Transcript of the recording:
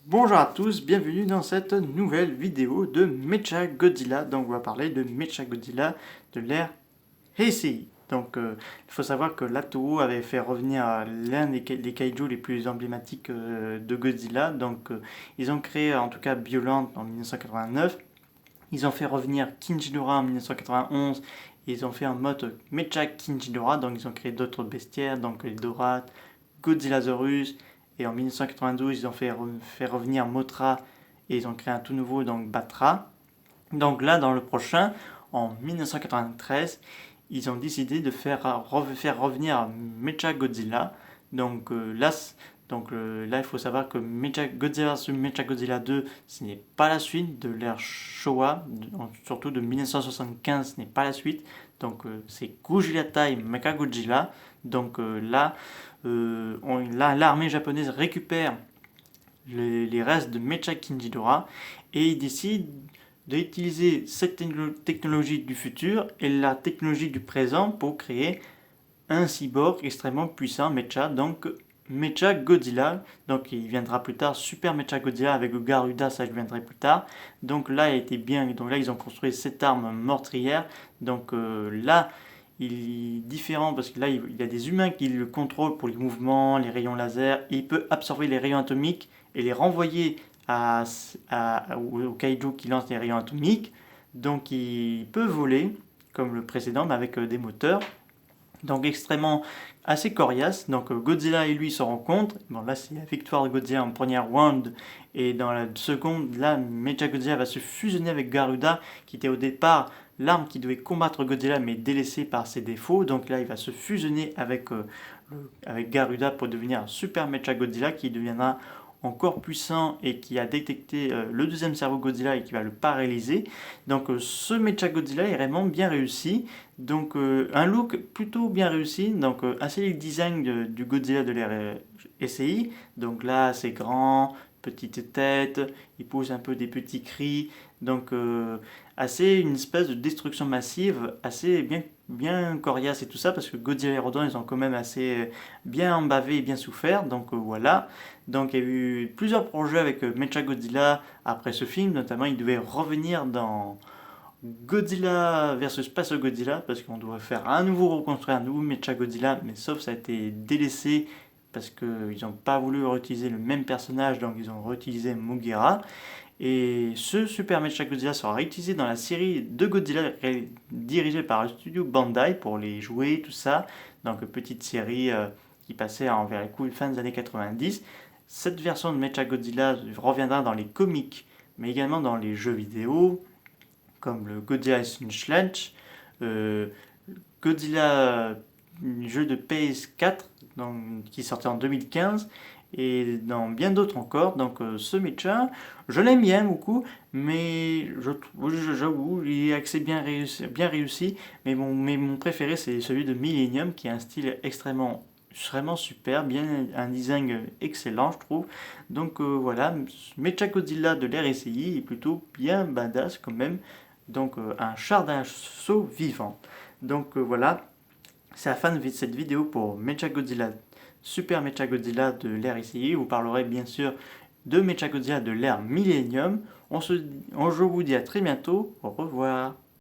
Bonjour à tous, bienvenue dans cette nouvelle vidéo de Mecha Godzilla. Donc on va parler de Mecha Godzilla de l'ère Heisei. Il faut savoir que la Toho avait fait revenir l'un des kaiju les plus emblématiques de Godzilla. Ils ont créé en tout cas Bioland en 1989. Ils ont fait revenir King Ghidorah en 1991. Et ils ont fait un mode Mecha King Ghidorah. Donc ils ont créé d'autres bestiaires, donc les Dorat, Godzillasaurus. Et en 1992, ils ont fait revenir Mothra et ils ont créé un tout nouveau, donc Batra. Donc là, dans le prochain, en 1993, ils ont décidé de faire revenir Mecha Godzilla. Donc là, là, il faut savoir que Mecha Godzilla 2, ce n'est pas la suite de l'ère Showa, surtout de 1975, ce n'est pas la suite. C'est Godzilla Time Mecha Godzilla. Là, l'armée japonaise récupère les restes de Mecha King Ghidorah et ils décident d'utiliser cette technologie du futur et la technologie du présent pour créer un cyborg extrêmement puissant, Mecha, donc Mecha Godzilla. Donc il viendra plus tard Super Mecha Godzilla avec le Garuda, ça je viendrai plus tard. Donc là, il était bien. Donc là, ils ont construit cette arme meurtrière. Là, il est différent parce que là, il y a des humains qui le contrôlent pour les mouvements, les rayons laser. Et il peut absorber les rayons atomiques et les renvoyer au kaiju qui lance les rayons atomiques. Donc il peut voler comme le précédent, mais avec des moteurs. Donc extrêmement assez coriace. Donc Godzilla et lui se rencontrent. Bon là c'est la victoire de Godzilla en première round. Et dans la seconde, là Mecha Godzilla va se fusionner avec Garuda, qui était au départ l'arme qui devait combattre Godzilla mais délaissée par ses défauts. Donc là il va se fusionner avec Garuda pour devenir un Super Mecha Godzilla qui deviendra encore puissant et qui a détecté le deuxième cerveau Godzilla et qui va le paralyser. Ce Mecha Godzilla est vraiment bien réussi. Un look plutôt bien réussi. Assez le design du Godzilla de l'ère SCI. Donc là c'est grand, petite tête, il pousse un peu des petits cris. Assez une espèce de destruction massive, assez bien coriace et tout ça, parce que Godzilla et Rodan, ils ont quand même assez bien bavé et bien souffert. Voilà. Donc il y a eu plusieurs projets avec Mecha Godzilla après ce film, notamment il devait revenir dans Godzilla versus Space Godzilla, parce qu'on doit faire à nouveau reconstruire un nouveau Mecha Godzilla, mais sauf ça a été délaissé parce qu'ils n'ont pas voulu réutiliser le même personnage, donc ils ont réutilisé Mugira. Et ce Super Mecha Godzilla sera réutilisé dans la série de Godzilla dirigée par le studio Bandai pour les jouets, tout ça. Donc petite série qui passait vers les coups fin des années 90. Cette version de Mecha Godzilla reviendra dans les comics, mais également dans les jeux vidéo, comme le Godzilla Sledge, euh, Godzilla, jeu de PS4 qui sortait en 2015, et dans bien d'autres encore. Ce Mecha, je l'aime bien beaucoup, mais j'avoue, il est assez bien réussi, mais mon préféré c'est celui de Millennium, qui a un style extrêmement vraiment super, bien un design excellent je trouve. Voilà, Mecha Godzilla de l'ère SCI est plutôt bien badass quand même. Un char d'assaut vivant. Voilà, c'est la fin de cette vidéo pour Mecha Godzilla, Super Mecha Godzilla de l'ère SCI. Vous parlerez bien sûr de Mecha Godzilla de l'ère Millennium. Je vous dis à très bientôt. Au revoir.